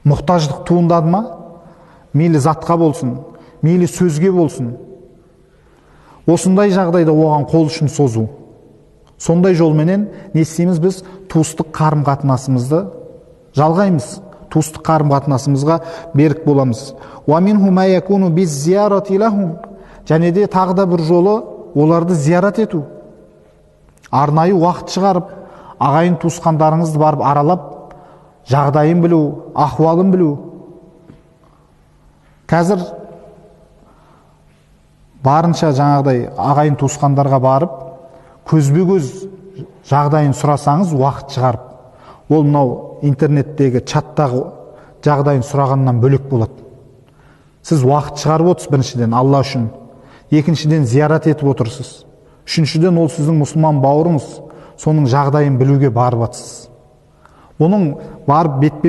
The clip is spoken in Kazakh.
мұқтаждық туындады ма, мейлі затқа болсын, мейлі сөзге болсын, осындай жағдайда оған қол ұшын созу. Сондай жолменен не істейміз біз? Туыстық қарым-қатынасымызды жалғаймыз, туыстық қарым-қатынасымызға берік боламыз. Және де тағы да бір жолы оларды зиярат ету. Арнайы уақыт шығарып, ағайын туысқандарыңызды барып аралап, жағдайын білу, ахуалын білу. Қазір барынша жаңағыдай ағайын туысқандарға барып, көзбе-көз жағдайын сұрасаңыз, уақыт шығарып, ол мынау интернеттегі чаттағы жағдайын сұрағаннан бөлек болады. Сіз уақыт шығарып отырсыз, біріншіден Алла үшін, екіншіден зиярат етіп отырсыз, үшіншіден ол сіздің мұсылман бауырыңыз, соның жағдайын білуге барып жатсыз. Бұның барып бетпе